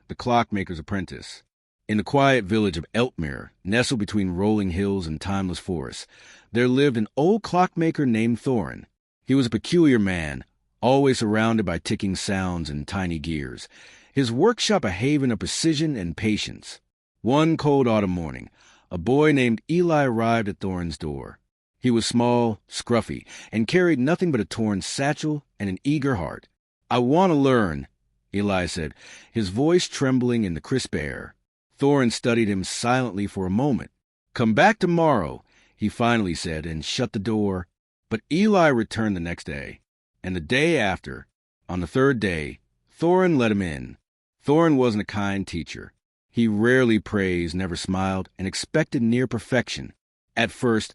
The Clockmaker's Apprentice. In the quiet village of Eltmere, nestled between rolling hills and timeless forests, there lived an old clockmaker named Thorin. He was a peculiar man, always surrounded by ticking sounds and tiny gears, his workshop a haven of precision and patience. One cold autumn morning, a boy named Eli arrived at Thorin's door. He was small, scruffy, and carried nothing but a torn satchel and an eager heart. "I want to learn," Eli said, his voice trembling in the crisp air. Thorin studied him silently for a moment. "Come back tomorrow," he finally said, and shut the door. But Eli returned the next day, and the day after. On the third day, Thorin let him in. Thorin wasn't a kind teacher. He rarely praised, never smiled, and expected near perfection. At first,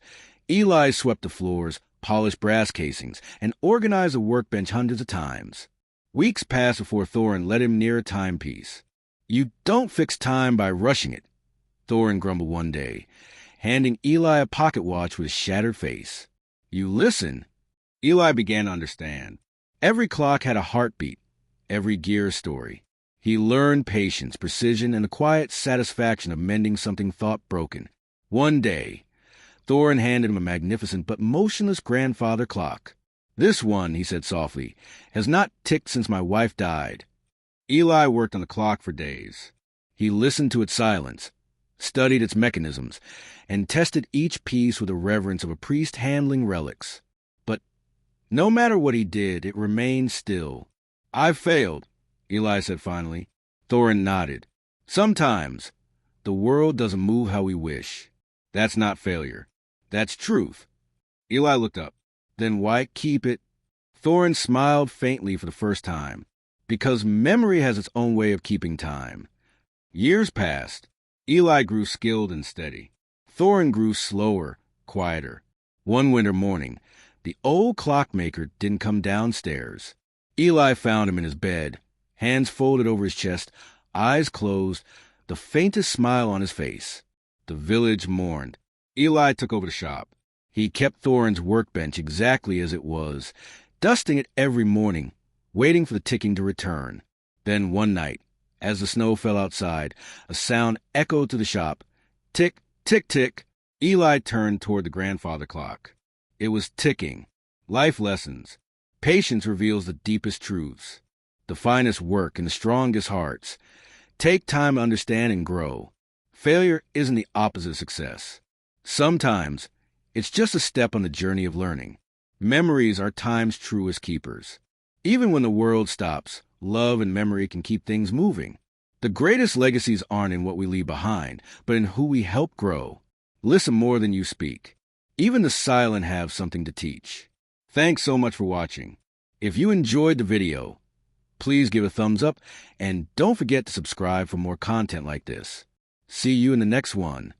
Eli swept the floors, polished brass casings, and organized a workbench hundreds of times. Weeks passed before Thorin let him near a timepiece. "You don't fix time by rushing it," Thorin grumbled one day, handing Eli a pocket watch with a shattered face. "You listen." Eli began to understand. Every clock had a heartbeat, every gear a story. He learned patience, precision, and the quiet satisfaction of mending something thought broken. One day, Thorin handed him a magnificent but motionless grandfather clock. "This one," he said softly, "has not ticked since my wife died." Eli worked on the clock for days. He listened to its silence, studied its mechanisms, and tested each piece with the reverence of a priest handling relics. But no matter what he did, it remained still. "I've failed," Eli said finally. Thorin nodded. "Sometimes the world doesn't move how we wish. That's not failure. That's truth." Eli looked up. "Then why keep it?" Thorin smiled faintly for the first time. "Because memory has its own way of keeping time." Years passed. Eli grew skilled and steady. Thorin grew slower, quieter. One winter morning, the old clockmaker didn't come downstairs. Eli found him in his bed, hands folded over his chest, eyes closed, the faintest smile on his face. The village mourned. Eli took over the shop. He kept Thorin's workbench exactly as it was, dusting it every morning, waiting for the ticking to return. Then one night, as the snow fell outside, a sound echoed through the shop. Tick, tick, tick. Eli turned toward the grandfather clock. It was ticking. Life lessons. Patience reveals the deepest truths, the finest work and the strongest hearts. Take time to understand and grow. Failure isn't the opposite of success. Sometimes it's just a step on the journey of learning. Memories are time's truest keepers. Even when the world stops, love and memory can keep things moving. The greatest legacies aren't in what we leave behind, but in who we help grow. Listen more than you speak. Even the silent have something to teach. Thanks so much for watching. If you enjoyed the video, please give a thumbs up and don't forget to subscribe for more content like this. See you in the next one.